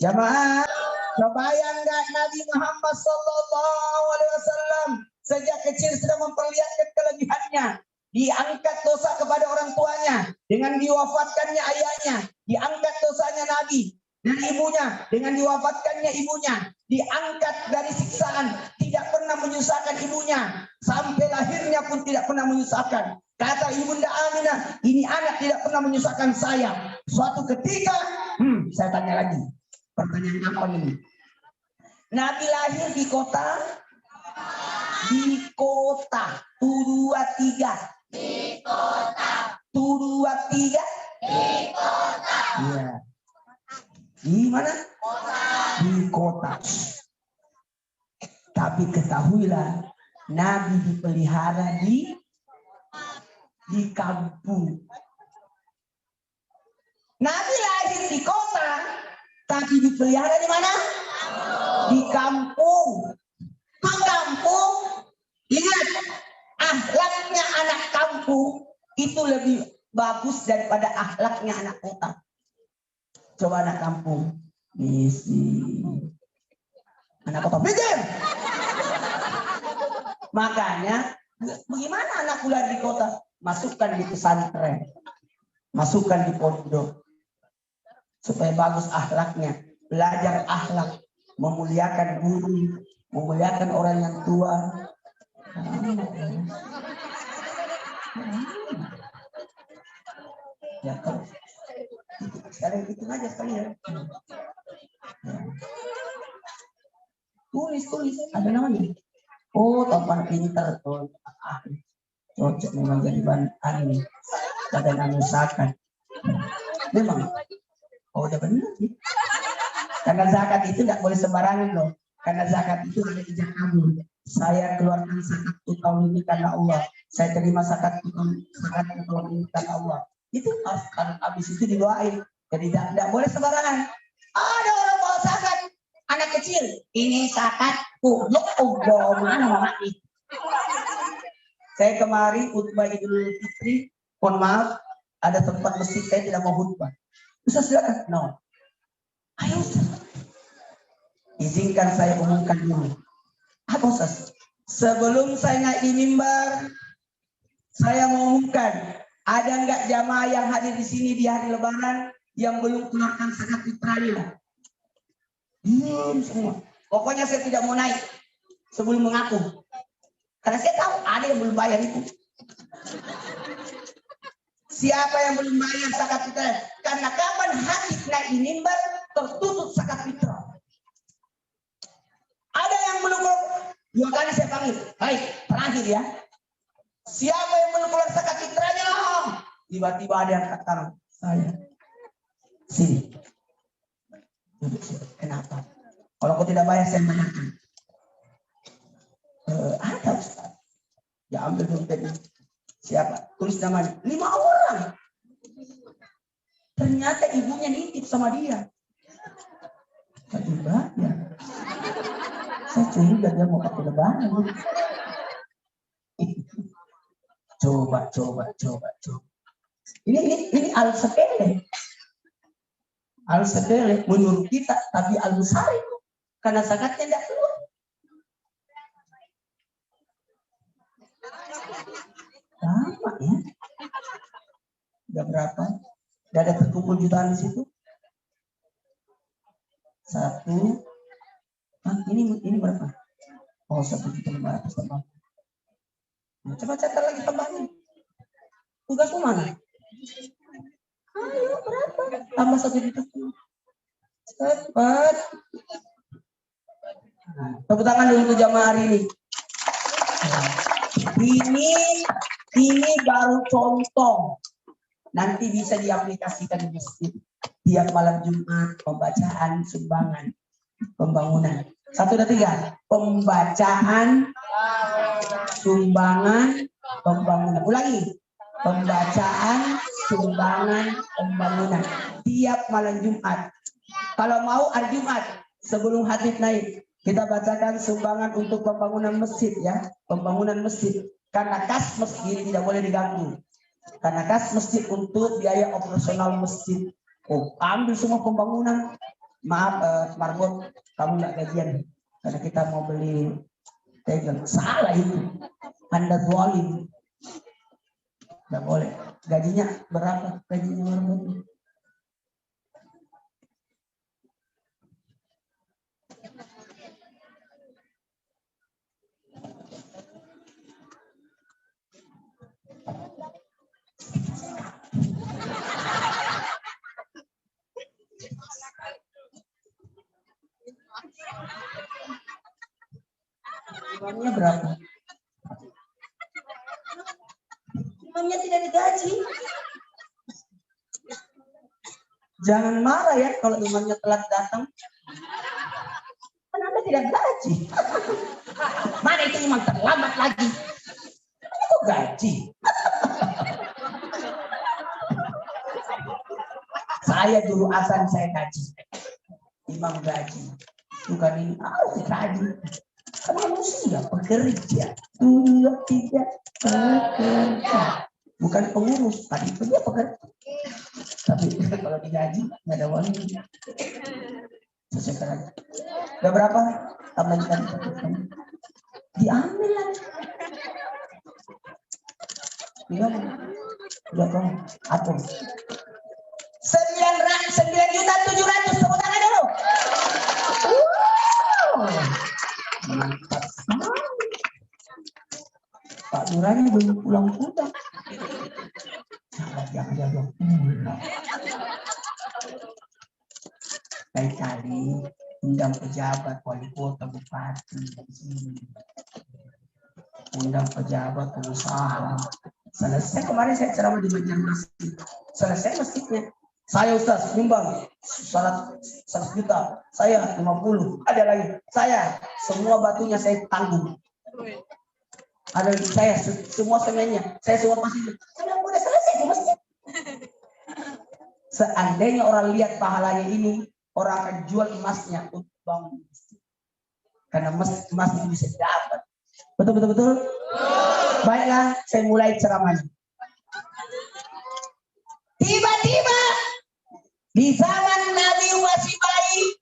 Jamaah, kebayang nggak Nabi Muhammad SAW sejak kecil sudah memperlihatkan kelebihannya. Diangkat dosa kepada orang tuanya dengan diwafatkannya ayahnya, diangkat dosanya Nabi dari ibunya dengan diwafatkannya ibunya, diangkat dari siksaan, tidak pernah menyusahkan ibunya, sampai lahirnya pun tidak pernah menyusahkan. Kata ibunda Aminah, ini anak tidak pernah menyusahkan saya. Suatu ketika, saya tanya lagi, pertanyaan gampang ini. Nabi lahir di kota 223. Di kota 223. Di kota. Iya. Di mana? Kota. Di kota. Tapi ketahuilah, Nabi dipelihara di kampung. Nabi lahir di kota, tapi dipelihara di mana? Di kampung. Kampung, ingat, akhlaknya anak kampung itu lebih bagus daripada akhlaknya anak kota. Coba anak kampung, misi anak kota mikir. Makanya, bagaimana anak kuliah di kota? Masukkan di pesantren, masukkan di pondok, supaya bagus akhlaknya, belajar akhlak, memuliakan guru, memuliakan orang yang tua. Ya, sekalian itu aja sekalian. Tulis, ada namanya. Oh, topan pintar tuh. Cocok memang jadi bahan ini. Badan usahakan. Memang. Oh, udah benar sih. Karena zakat itu tidak boleh sembarangan loh. Karena zakat itu ada ijab kabul. Saya keluarkan zakat tahun ini karena Allah. Saya terima zakat tahun ini karena Allah. Itu harus habis itu didoain. Jadi tidak boleh sembarangan. Ada orang bawa zakat, anak kecil. Ini zakatku. Mana mati. Saya kemarin khutbah Idul Fitri. Mohon maaf, ada tempat masjid saya tidak mau khutbah. Ustaz silakan. No. Ayo Ustaz. Izinkan saya umumkan dulu. Apa Ustaz? Sebelum saya naik di mimbar, saya mau umumkan, ada enggak jamaah yang hadir di sini di hari Lebaran yang belum keluarkan zakat fitrahnya? Semua. Pokoknya saya tidak mau naik sebelum mengaku. Karena saya tahu ada yang belum bayar itu. Siapa yang belum bayar zakat fitrah? Karena kapan hadis naik di mimbar tertutup zakat fitrah. Ada yang belum, 2 kali saya panggil. Baik, terakhir ya. Siapa yang belum keluar zakat fitrahnya? Tiba-tiba ada yang angkat tangan. Saya. Sini. Duduk sini. Kenapa? Kalau kau tidak bayar saya bayarkan. Ada Ustaz. Ya ambil dompetnya. Siapa? Tulis namanya. 5 orang. Ternyata ibunya nitip sama dia. Coba ya. Saya curiga dia mau pakai lebaran. Coba. Ini al sepele. Al sepele menurut kita, tapi al besar itu. Karena zakatnya tidak keluar. Sama ya. Udah berapa? Udah ada terkumpul jutaan di situ? 1. Ini berapa? Oh, 1.500.000 tambah. Nah, coba catat lagi tambahnya. Tugasmu mana? Ayo berapa? Tambah 1 juta. Cepat. Tepuk tangan dulu untuk jamaah hari ini. Ini baru contoh. Nanti bisa diaplikasikan di masjid. Tiap malam Jumat pembacaan sumbangan pembangunan. 1, 2, 3. Pembacaan sumbangan pembangunan. Ulangi. Pembacaan sumbangan pembangunan. Tiap malam Jumat. Kalau mau hari Jumat sebelum hadis naik, kita bacakan sumbangan untuk pembangunan masjid ya. Pembangunan masjid. Karena kas masjid tidak boleh diganggu. Karena kas masjid untuk biaya operasional masjid. Oh, ambil semua pembangunan. Maaf Marbot, kamu nggak gajian karena kita mau beli tegel. Salah itu, Anda zalim. Nggak boleh. Gajinya berapa? Gajinya Marbot? Uangnya berapa? Uangnya tidak digaji. Jangan marah ya kalau imamnya telat datang. Kan Anda tidak gaji. Mana itu imam terlambat lagi? Itu gaji. Saya juru azan saya gaji. Imam gaji. Bukan ini harus digaji. Kan manusia pekerja. Dia tidak bekerja. Bukan pengurus. Tadi itu dia pekerja. Tapi kalau digaji nggak ada uang. Selesai aja. Udah berapa? Tambah tadi. Diambil lagi. Gimana? Udah kamu atur. 9.700.000 tepuk tangan dulu. Wow. Mantap sekali. Pak Lurahnya belum pulang-pulang. Jangan. Kali-kali undang pejabat, wali kota, bupati di sini. Undang pejabat, pengusaha. Selesai kemarin saya ceramah di Banjarmasin. Selesai masjidnya. Saya Ustaz nyumbang 100 juta. Saya 50. Ada lagi. Saya semua batunya saya tanggung. Ada lagi saya semua semennya. Saya semua masjid. Saya udah selesai di masjid. Seandainya orang lihat pahalanya ini, orang akan jual emasnya untuk bangun masjid. Karena emas itu bisa didapat. Betul. Baiklah, saya mulai ceramahnya. Tiba-tiba di zaman Nabi masih bayi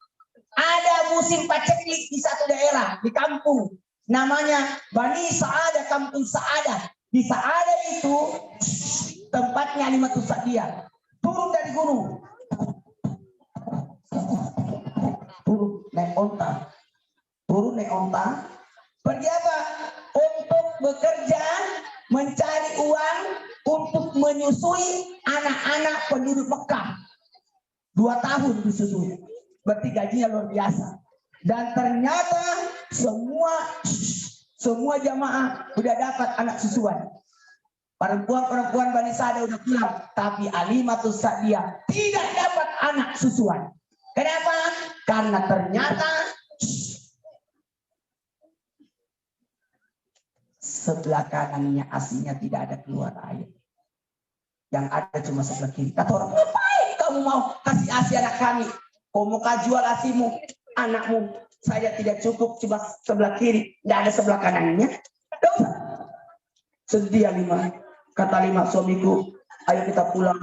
ada musim paceklik di satu daerah di kampung namanya Bani Sa'adah, kampung Sa'adah. Di Sa'adah itu tempatnya Alimatus Sa'diyah. Turun dari gunung, turun naik onta, pergi apa? Untuk bekerja, mencari uang untuk menyusui anak-anak penduduk Mekah. 2 tahun disusui, berarti gajinya luar biasa. Dan ternyata semua jamaah udah dapat anak susuan. Perempuan Bani Sa'adah udah pulang, tapi Alimatus Sa'diyah tidak dapat anak susuan. Kenapa? Karena ternyata sebelah kanannya asinya tidak ada keluar air. Yang ada cuma sebelah kiri. Kata orang, ngapain kamu mau kasih asi anak kami? Kau mau jual asimu, anakmu? Saya tidak cukup cuma sebelah kiri, tidak ada sebelah kanannya. Sedih Lima. Kata Lima, suamiku, ayo kita pulang.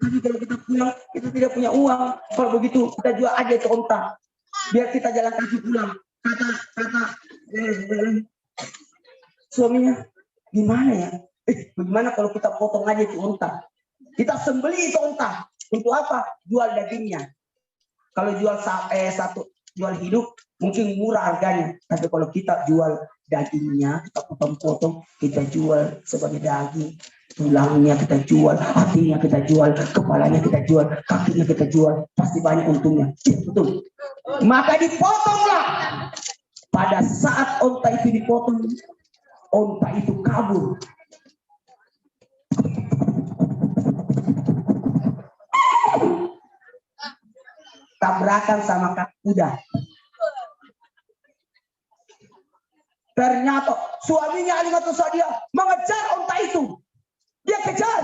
Tapi kalau kita pulang, kita tidak punya uang. Kalau begitu, kita jual aja itu onta. Biar kita jalan kaki pulang. Kata suaminya, gimana ya? Bagaimana kalau kita potong aja itu onta? Kita sembeli itu onta. Untuk apa? Jual dagingnya. Kalau jual jual hidup, mungkin murah harganya. Tapi kalau kita jual dagingnya, kita potong-potong, kita jual sebagai daging. Tulangnya kita jual, hatinya kita jual, kepalanya kita jual, kakinya kita jual, pasti banyak untungnya. Betul. Maka dipotonglah. Pada saat onta itu dipotong, onta itu kabur. Tabrakan sama kuda. Ternyata suaminya Alimatus Sa'diyah mengejar onta itu. Dia kejar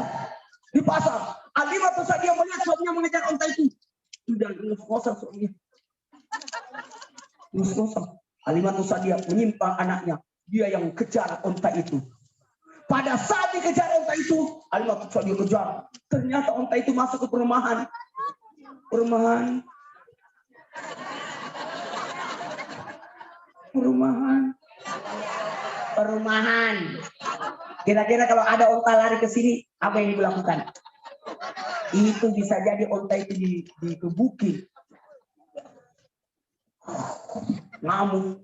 di pasar. Alimatus Sa'diyah melihat suaminya mengejar onta itu. Sudah ngos-ngosan suaminya. Ngos-ngosan. Alimatus Sa'diyah menyimpang anaknya. Dia yang kejar onta itu. Pada saat dikejar onta itu, Alimatus Sa'diyah kejar. Ternyata onta itu masuk ke perumahan. perumahan. Perumahan. Kira-kira kalau ada onta lari ke sini, apa yang dilakukan? Itu bisa jadi onta itu dikebuki. Ngamuk.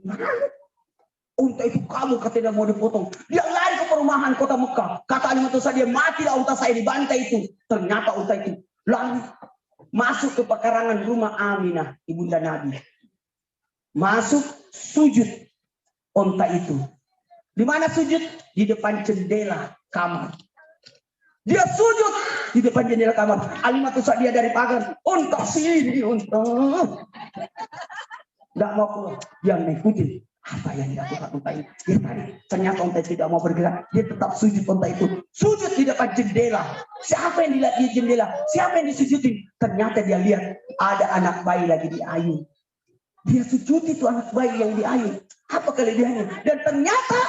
Unta itu kamu katanya mau dipotong. Dia lari ke perumahan kota Mekah. Kata Halimah Sa'diyah, matilah unta saya dibantai itu. Ternyata unta itu lalu masuk ke pekarangan rumah Aminah, ibunda Nabi. Masuk sujud unta itu. Di mana sujud? Di depan jendela kamar. Dia sujud di depan jendela kamar. Halimah Sa'diyah dari pagar. Unta sini, unta. Nggak mau keluar. Dia mengikuti. Apa yang dilakukan unta ini? Dia tadi ternyata unta tidak mau bergerak. Dia tetap sujud unta itu. Sujud di depan jendela. Siapa yang dilihat di jendela? Siapa yang disujudin? Ternyata dia lihat ada anak bayi lagi diayun. Dia sujud itu anak bayi yang diayun. Apa kelebihannya? Dan ternyata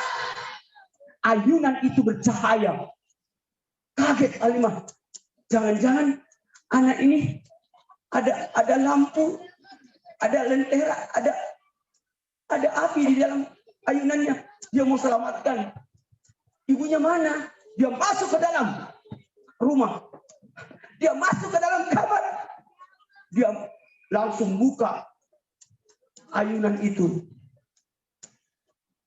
ayunan itu bercahaya. Kaget Halimah. Jangan-jangan anak ini ada lampu, ada lentera, ada api di dalam ayunannya. Dia mau selamatkan. Ibunya mana? Dia masuk ke dalam rumah. Dia masuk ke dalam kamar. Dia langsung buka ayunan itu.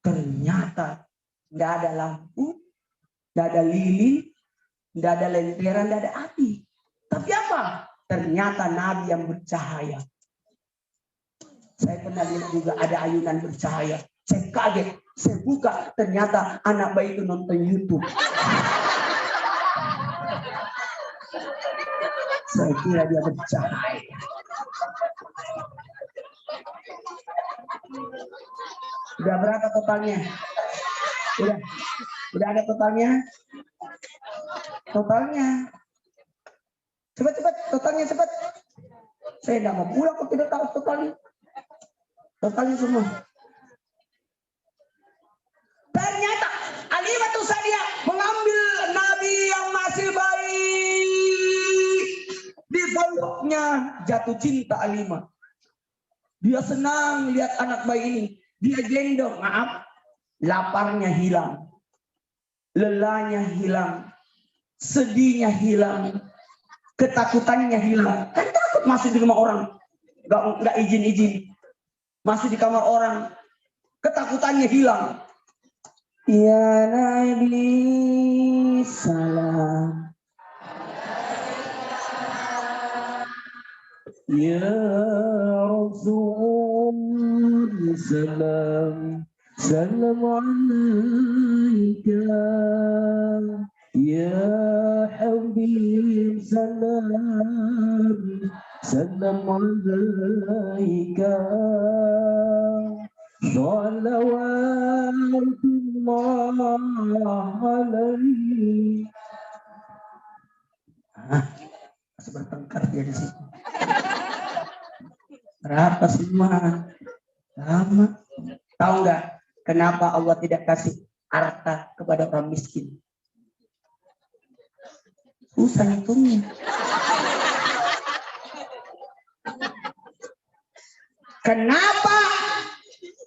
Ternyata tidak ada lampu, tidak ada lilin, tidak ada lentera, tidak ada api. Tapi apa? Ternyata Nabi yang bercahaya. Saya pernah lihat juga ada ayunan bercahaya. Saya kaget. Saya buka. Ternyata anak bayi itu nonton YouTube. Saya kira dia bercahaya. Udah berapa totalnya? Udah ada totalnya? Totalnya. Cepat. Totalnya cepat. Saya tidak mau pulang kok tidak tahu totalnya. Totalnya semua. Ternyata Halimah Sa'diyah mengambil Nabi yang masih bayi. Di peluknya jatuh cinta Halimah. Dia senang lihat anak bayi ini. Dia gendong, maaf. Laparnya hilang. Lelahnya hilang. Sedihnya hilang. Ketakutannya hilang. Kan takut masih di rumah orang. Gak izin. Masih di kamar orang. Ketakutannya hilang. Ya Nabi salam. Ya Rasul salam. Salam alaika. Ya Habib salam. Salam alaika. Salawatullah alaihi. Masih bertengkar dia di situ. Berapa semua? Lama. Tahu nggak kenapa Allah tidak kasih harta kepada orang miskin? Susah hitungnya. Kenapa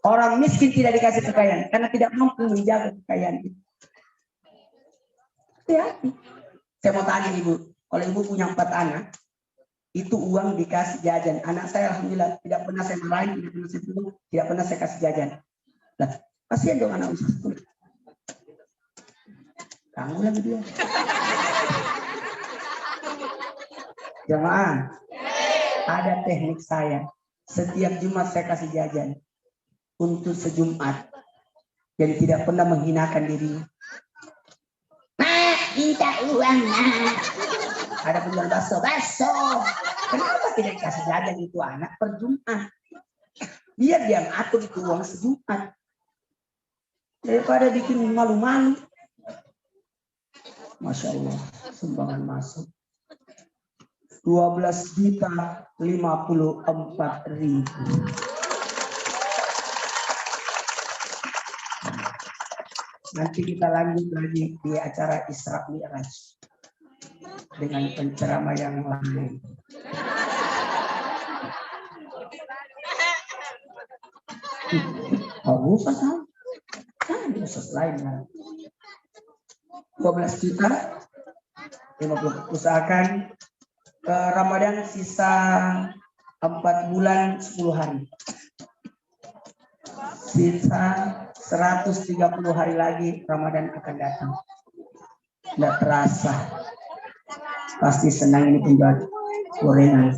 orang miskin tidak dikasih kekayaan? Karena tidak mampu menjaga kekayaan itu. Hati-hati. Saya mau tanya ibu, kalau ibu punya 4 anak, itu uang dikasih jajan. Anak saya alhamdulillah tidak pernah saya marahin, tidak pernah saya bunuh, tidak pernah saya kasih jajan. Lah, kasihan dong anak usaha sekolah. Kamu lagi dia. Jamaah, ada teknik saya. Setiap Jumat saya kasih jajan untuk sejumat. Jadi tidak pernah menghinakan dirinya. Minta uang, ada penjual bakso. Kenapa tidak dikasih jajan itu anak per Jumat? Biar dia ngatur itu uang sejumat. Daripada bikin malu-malu. Masya Allah, sumbangan masuk. 12.054.000. Nanti kita lanjut lagi di acara Isra Mi'raj dengan penceramah yang lain. Oh, usah sama. Usaha lain lah. 12 juta 50. Usahakan Ramadan sisa 4 bulan 10 hari. Sisa 130 hari lagi Ramadan akan datang. Tidak terasa. Pasti senang ini penjual gorengan.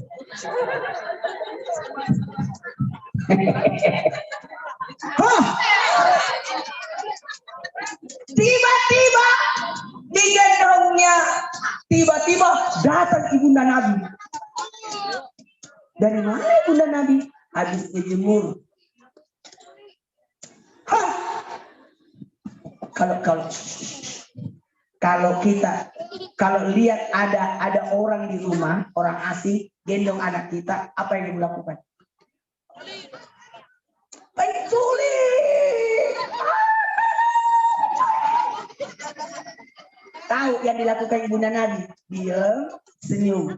Tiba-tiba digendongnya, tiba-tiba datang ibunda Nabi. Dari mana ibunda Nabi? Habis dijemur. Kalau lihat ada orang di rumah, orang asing gendong anak kita, apa yang dilakukan? Penculik. Tahu yang dilakukan ibunda Nabi? Dia senyum.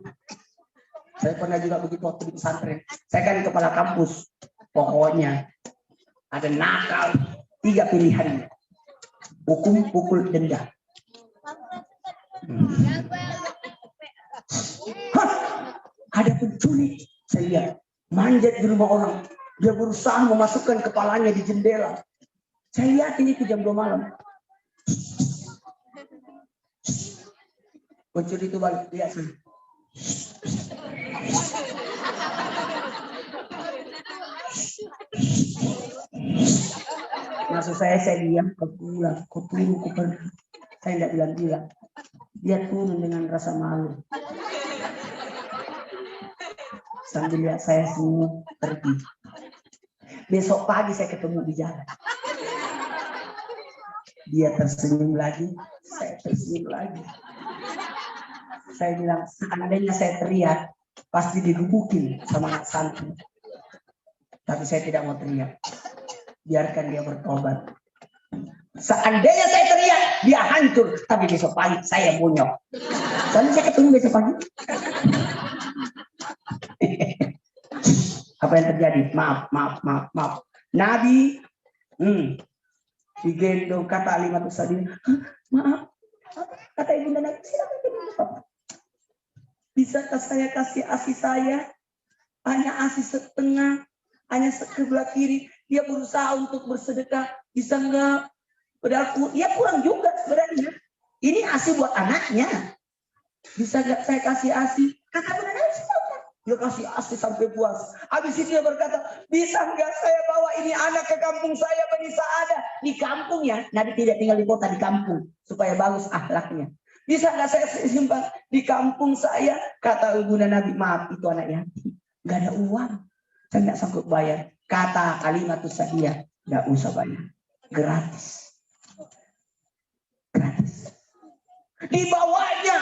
Saya pernah juga begitu waktu di pesantren. Saya kan kepala kampus. Pokoknya ada nakal 3 pilihan. Hukum, pukul, denda. Ada penculik, saya lihat manjat di rumah orang. Dia berusaha memasukkan kepalanya di jendela. Saya lihat ini ke jam 2 malam. Pencuri itu balik, lihat sih. Maksud saya diam, kau pulang, kau pergi. Saya tidak bilang-bilang. Dia turun dengan rasa malu. Sambil lihat saya semua pergi. Besok pagi saya ketemu di jalan. Dia tersenyum lagi, saya tersenyum lagi. Saya bilang, seandainya saya teriak, pasti digebukin sama anak santri. Tapi saya tidak mau teriak. Biarkan dia bertobat. Seandainya saya teriak, dia hancur. Tapi besok pagi saya bonyok. Lalu saya ketemu besok pagi. Apa yang terjadi? Maaf. Nabi digendong, kata Alimatus Sa'diyah. Maaf. Kata ibunda Nabi, silakan gendong. Bisakah saya kasih ASI saya? Hanya ASI setengah, hanya sebelah kiri. Dia berusaha untuk bersedekah. Bisa enggak? Padahal ya kurang juga sebenarnya. Ini ASI buat anaknya. Bisa enggak saya kasih ASI? Kata ibunda Nabi, silakan. Dia kasih ASI sampai puas. Habis itu dia berkata, bisa enggak saya bawa ini anak ke kampung saya, Bani Sa'adah. Di kampung ya, Nabi tidak tinggal di kota, di kampung. Supaya bagus akhlaknya. Bisa nggak saya simpan di kampung saya? Kata ibunda Nabi, maaf itu anak yatim. Nggak ada uang. Saya nggak sanggup bayar. Kata Alimatus Sa'diyah, nggak usah bayar. Gratis. Gratis. Dibawanya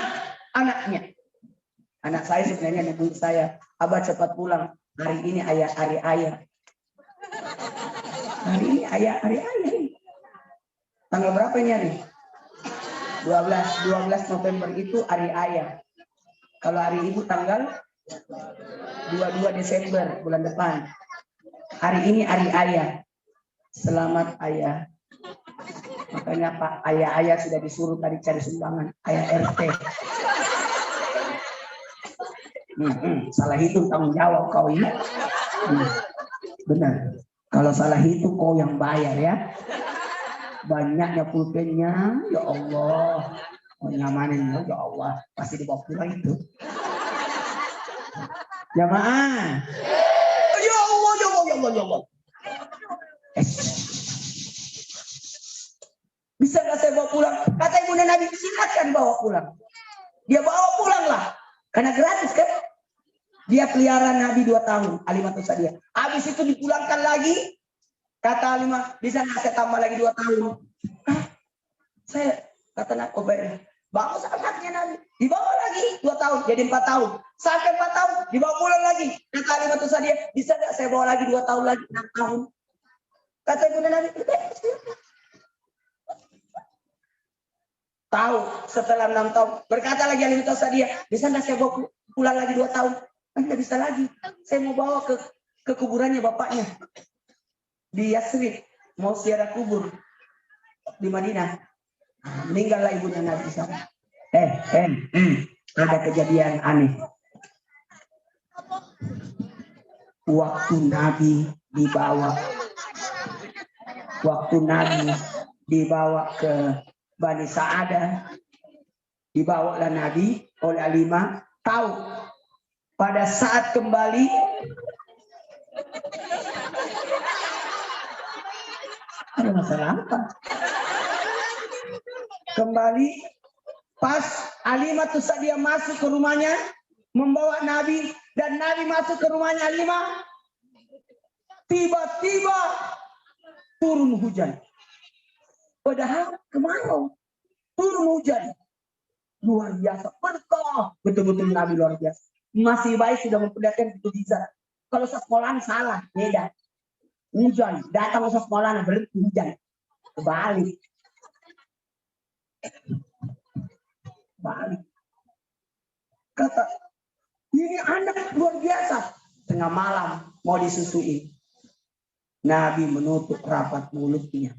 anaknya. Anak saya sebenarnya nunggu saya. Abah cepat pulang. Hari ini hari ayah. Hari ini hari ayah. Tanggal berapa ini hari? 12 November itu hari ayah. Kalau hari ibu tanggal 22 Desember bulan depan. Hari ini hari ayah. Selamat ayah. Makanya Pak ayah sudah disuruh tadi cari sumbangan. Ayah RT. Salah hitung tanggung jawab kau ini. Benar. Kalau salah hitung kau yang bayar ya. Banyaknya pulpennya, ya Allah, menyamanin ya Allah, pasti dibawa pulang itu. Jamaah, ya Allah. Bisa nggak saya bawa pulang? Kata ibunda Nabi, silakan bawa pulang. Dia bawa pulang lah, karena gratis kan? Dia pelihara Nabi 2 tahun, Alimatus Sa'diyah. Habis itu dipulangkan lagi. Kata Alimah, bisa nggak saya tambah lagi 2 tahun? Saya kata nak bagus anaknya Nabi. Dibawa lagi 2 tahun, jadi 4 tahun. Sampai 4 tahun, dibawa pulang lagi. Kata Alimatus Sa'diyah, bisa nggak saya bawa lagi 2 tahun lagi, 6 tahun? Kata ibunda Nabi, tahu setelah 6 tahun. Berkata lagi Alimatus Sa'diyah, bisa nggak saya bawa pulang lagi 2 tahun? Tidak bisa lagi. Saya mau bawa ke kuburannya bapaknya. Di Yasrib. mau ziarah kubur di Madinah. Meninggallah ibunya Nabi sana. Ada kejadian aneh. Waktu Nabi dibawa ke Bani Sa'adah, dibawalah Nabi oleh Alimah. Tahu pada saat kembali ada masalah apa? Kembali pas Alimah tuh dia masuk ke rumahnya membawa Nabi dan Nabi masuk ke rumahnya Alimah, tiba-tiba turun hujan. Padahal kemarau, turun hujan. Luar biasa, berkah. Betul-betul Nabi luar biasa. Masih baik sudah memperlihatkan itu bisa. Kalau sekolahan salah, beda. Hujan, datang ke sekolah berhenti hujan. Balik. Kata, ini anak luar biasa. Tengah malam mau disusui. Nabi menutup rapat mulutnya.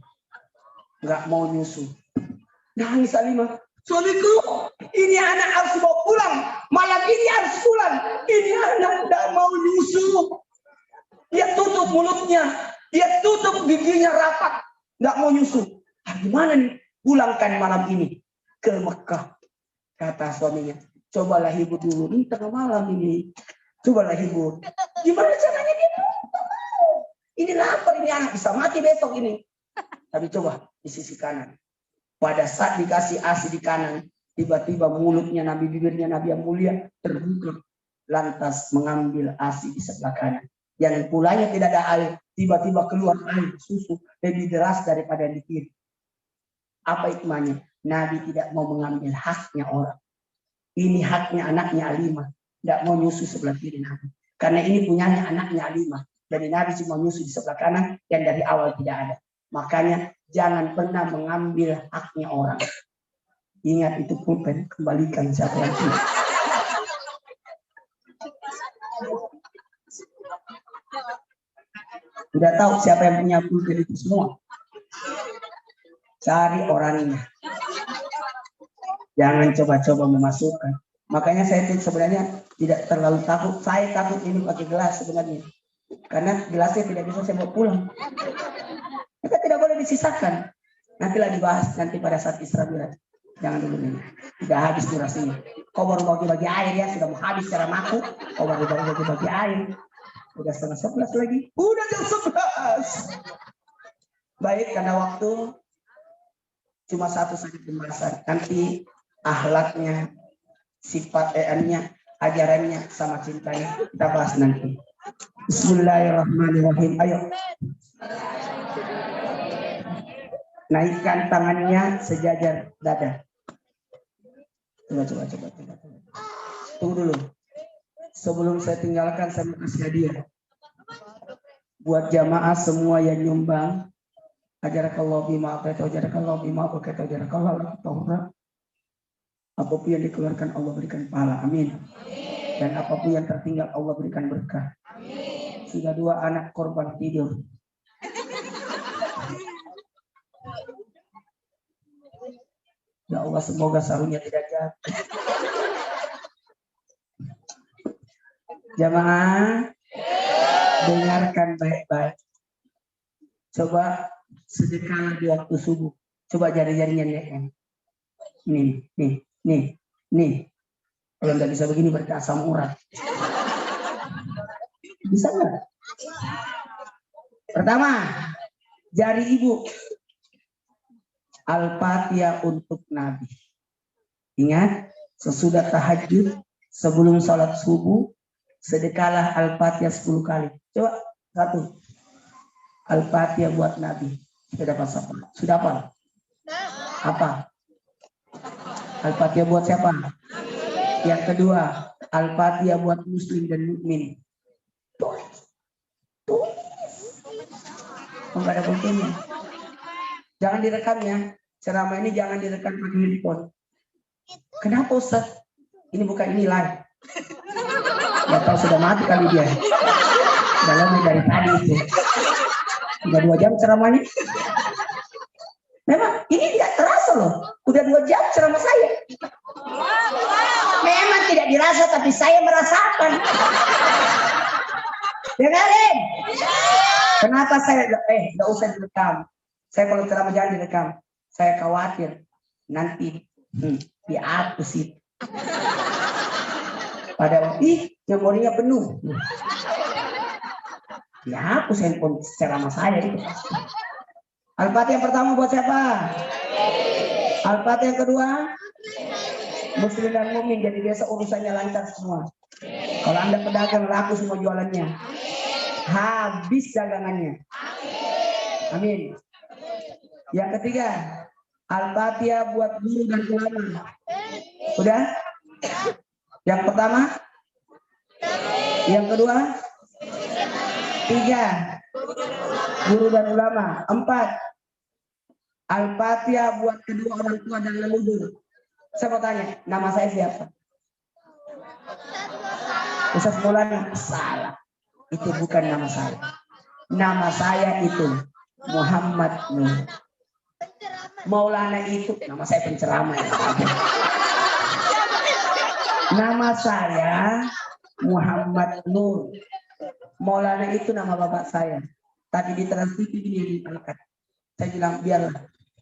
Nggak mau nyusu. Nangis Alimah. Suamiku, ini anak harus bawa pulang. Malam ini harus pulang. Ini anak nggak mau nyusu. Dia tutup mulutnya. Dia tutup giginya rapat. Nggak mau nyusu. Gimana nih? Pulangkan malam ini ke Mekah. Kata suaminya. Cobalah hibur dulu. Ini tengah malam ini. Cobalah hibur. Gimana caranya dia? Ini lapar ini anak. Bisa mati besok ini. Tapi coba di sisi kanan. Pada saat dikasih ASI di kanan. Tiba-tiba mulutnya Nabi, bibirnya Nabi yang mulia terbuka. Lantas mengambil ASI di sebelah kanan. Yang pulanya tidak ada air. Tiba-tiba keluar air susu. Lebih deras daripada yang di kiri. Apa hikmahnya? Nabi tidak mau mengambil haknya orang. Ini haknya anaknya Alimah. Tidak mau nyusu sebelah kiri Nabi. Karena ini punyanya anaknya Alimah. Jadi Nabi cuma nyusu di sebelah kanan yang dari awal tidak ada. Makanya jangan pernah mengambil haknya orang. Ingat itu pulpen, kembalikan siapa yang punya. Sudah tahu siapa yang punya pulpen itu semua. Cari orangnya. Jangan coba-coba memasukkan. Makanya saya sebenarnya tidak terlalu takut. Saya takut ini pakai gelas sebenarnya. Karena gelasnya tidak bisa saya bawa pulang. Kita tidak boleh disisakan. Nantilah dibahas nanti pada saat istirahat. Jangan dulu ini. Tidak habis durasinya. Kau baru bagi-bagi air ya. Sudah mau habis secara maku. Kau baru bagi-bagi air. Udah 10:30 lagi. Udah jam 11. Baik, karena waktu cuma satu saja pembahasan. Nanti akhlaknya, sifat EN-nya, ajarannya, sama cintanya. Kita bahas nanti. Bismillahirrahmanirrahim. Ayo. Naikkan tangannya sejajar dada. Coba. Tunggu dulu. Sebelum saya tinggalkan, saya mau kasih hadiah. Buat jamaah semua yang nyumbang. Ajarakallahu bima atau ajarakallahu bima atau ajarakallahu la. Apapun yang dikeluarkan Allah berikan pahala. Amin. Dan apapun yang tertinggal Allah berikan berkah. Amin. Sudah 2 anak korban tidur. Ya Allah, semoga sarungnya tidak jatuh. Jamaah, dengarkan baik-baik. Coba sedekah di waktu subuh. Coba jari-jarinya naikkan. Nih. Kalau nggak bisa begini berarti asam urat. Bisa nggak? Pertama, jari ibu. Al-Fatihah untuk Nabi. Ingat, sesudah tahajud, sebelum sholat subuh, sedekahlah Al-Fatihah 10 kali. Coba, 1. Al-Fatihah buat Nabi. Sudah dapat apa? Sudah apa? Apa? Al-Fatihah buat siapa? Yang kedua, Al-Fatihah buat muslim dan mukmin. Tulis. Enggak ada bukunya. Jangan direkam ya. Ceramah ini jangan direkam pakai handphone. Kenapa Ustaz? Ini bukan ini live. Gak tahu sudah mati kali dia. Dalamnya dari tadi itu. Udah 2 jam ceramahnya. Memang ini tidak terasa loh. Udah 2 jam ceramah saya. Memang tidak dirasa, tapi saya merasakan. Dengarin. Kenapa saya nggak usah direkam? Saya kalau ceramah jangan direkam. Saya khawatir nanti dihapus itu. Padahal memorinya penuh. Dihapus handphone ceramah saya itu. Al-Fatihah yang pertama buat siapa? Al-Fatihah yang kedua? Muslim dan mukmin, jadi biasa urusannya lancar semua. Kalau Anda pedagang, laku semua jualannya. Habis dagangannya. Amin. Yang ketiga, Al-Fatihah buat guru dan ulama. Udah? Yang pertama? Yang kedua? 3, guru dan ulama. 4, Al-Fatihah buat kedua orang tua dan leluhur. Saya mau tanya, nama saya siapa? Ustaz Maulana. Salah. Itu bukan nama saya. Nama saya itu Muhammad Nur. Maulana itu nama saya penceramah. Nama saya Muhammad Nur. Maulana itu nama bapak saya. Tadi di transkripsi ini diangkat. Saya bilang biarlah,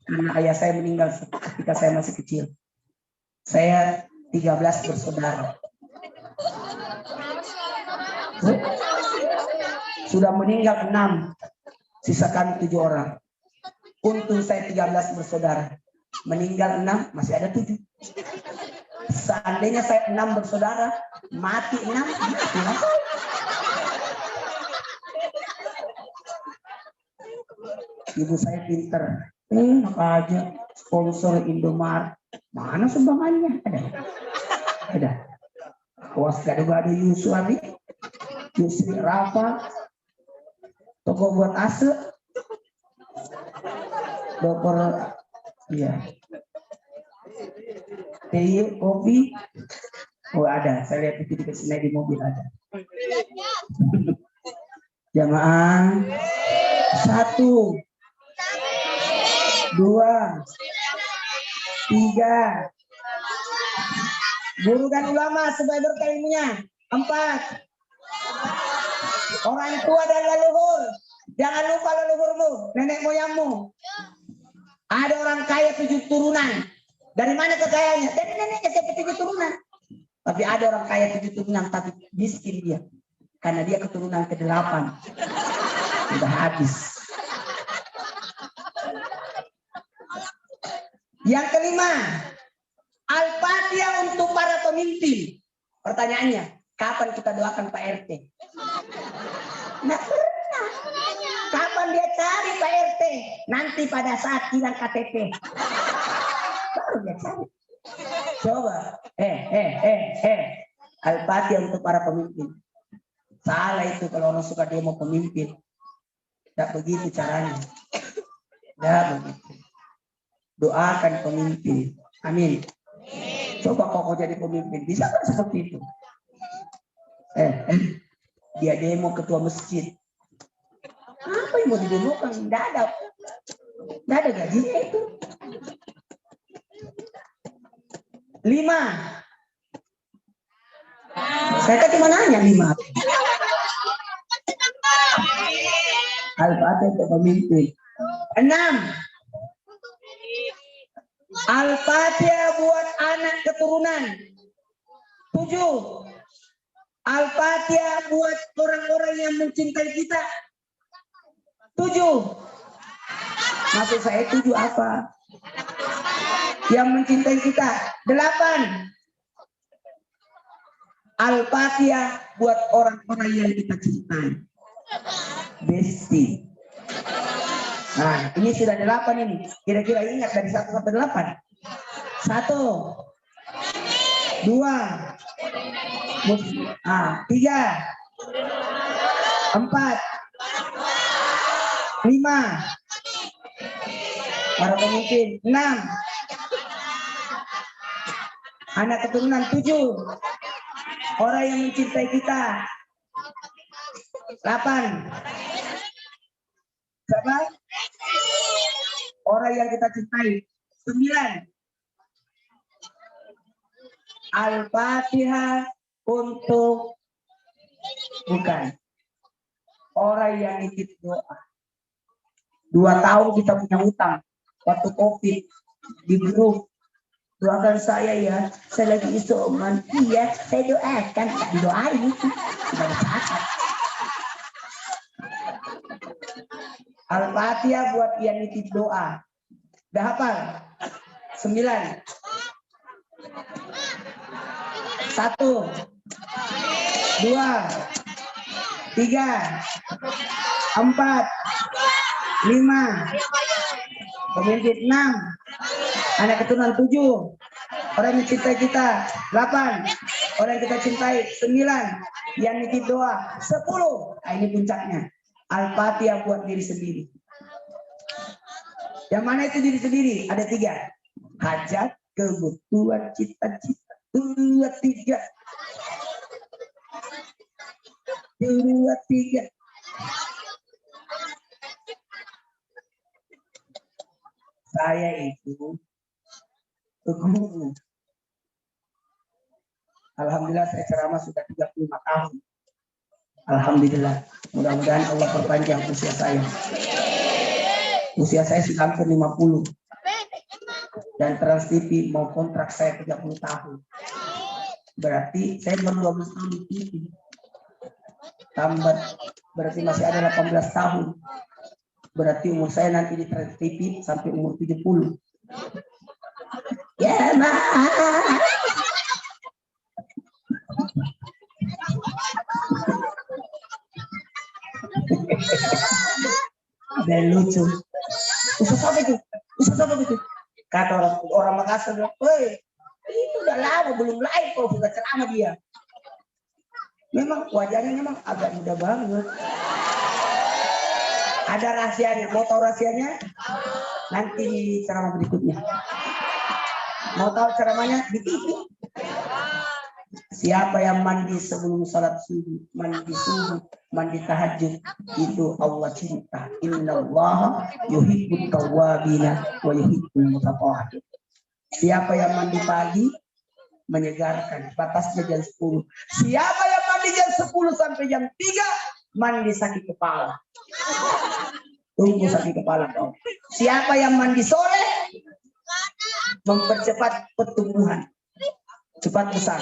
karena ayah saya meninggal ketika saya masih kecil. Saya 13 bersaudara. Sudah meninggal 6, sisakan 7 orang. Untung saya 13 bersaudara. Meninggal 6, masih ada 7. Seandainya saya 6 bersaudara, mati 6. Ibu saya pinter. Apa aja sponsor Indomaret. Mana sumbangannya? Ada. Awas gado-gado Yusuf, Yusri Rafa, toko buat ase, dokter, iya, teh, kopi. Oh ada, saya lihat itu di kesini di mobil ada. Jamaah 1, 2, 3, guru dan ulama supaya berkah ilmunya. 4, orang tua dan leluhur. Jangan lupa leluhurmu, nenek moyangmu. Ada orang kaya 7 turunan. Dari mana kekayaannya? Dari neneknya sampai 7 turunan. Tapi ada orang kaya 7 turunan tapi miskin dia. Karena dia keturunan ke-8. Sudah habis. Yang kelima, Al-Fatihah untuk para pemimpin. Pertanyaannya, kapan kita doakan Pak RT? Nggak pernah. Kapan dia cari Pak RT? Nanti pada saat hilang KTP. Baru dia cari. Coba. Al-Fatihah untuk para pemimpin. Salah itu kalau orang suka demo pemimpin. Tidak begitu caranya. Tidak begitu. Doakan pemimpin. Amin. Coba kau jadi pemimpin. Bisa kan seperti itu? Dia demo ketua masjid. Apa yang mau didemokan? Tidak ada. Tidak ada gajinya itu. 5. Saya kan cuma nanya 5. Al-Fatihah untuk pemimpin. 6. Al-Fatihah buat anak keturunan. 7. Al-Fatihah buat orang-orang yang mencintai kita. 7. Maksud saya 7 apa? Yang mencintai kita. 8. Al-Fatihah buat orang-orang yang kita cintai. Besti. Nah, ini sudah 8 ini. Kira-kira ingat dari 1 sampai 8. 1, 2, 3, 4, 5. Para pemimpin. 6. Anak keturunan. 7. Orang yang mencintai kita. 8. Siapa? Orang yang kita cintai. 9. Al-Fatihah untuk bukan orang yang nitip doa. 2 tahun kita punya utang waktu COVID di grup. Doakan saya ya, saya lagi isoman. Iya, saya doakan, tak didoain. Al-Fatihah buat yang nitip doa. Udah hafal? 9. 1, 2, 3, 4, 5, pemimpin 6, anak keturunan 7, orang yang cintai kita 8, orang yang kita cintai 9, yang nitip doa 10. Nah, ini puncaknya. Al-Fatihah buat diri sendiri. Yang mana itu diri sendiri? Ada 3. Hajat, kebutuhan, cita-cita. 2, 3. 2, 3. Saya itu guru. Alhamdulillah saya ceramah sudah 35 tahun. Alhamdulillah. Mudah-mudahan Allah perpanjang usia saya. Usia saya sudah hampir 50. Dan Trans TV mau kontrak saya 30 tahun. Berarti saya baru 12 tahun di TV. Tambah berarti masih ada 18 tahun. Berarti umur saya nanti di Trans TV sampai umur 70. Ya, Ma. Dan lucu. Ustaz apa itu? Ustaz apa itu? Kata orang Makassar, "Woi, itu udah lama belum live kok bukan ceramah dia." Memang wajahnya memang agak muda banget. Ada rahasianya. Mau tahu rahasianya? Nanti di ceramah berikutnya. Mau tahu ceramahnya? Di TV. Siapa yang mandi sebelum salat subuh, mandi subuh, mandi tahajud, itu Allah cinta. Innallaha yuhibbut tawwabina wa yuhibbul mutatahhirin. Siapa yang mandi pagi menyegarkan, batasnya jam 10. Siapa yang mandi jam 10 sampai jam 3 mandi sakit kepala. Tunggu sakit kepala dong. Siapa yang mandi sore mempercepat pertumbuhan. Cepat besar.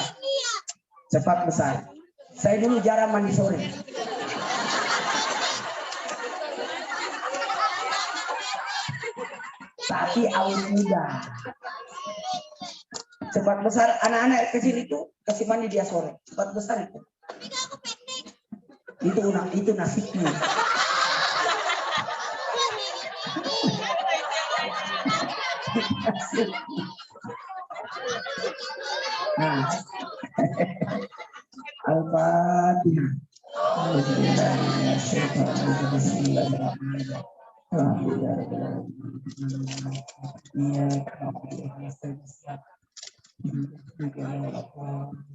Cepat besar. Saya dulu jarang mandi sore. Tapi awet muda. Cepat besar. Anak-anak kecil itu kasih mandi dia sore. Cepat besar itu. Itu nasibnya. Nah. Al-Fatihah. Bismillahirrahmanirrahim.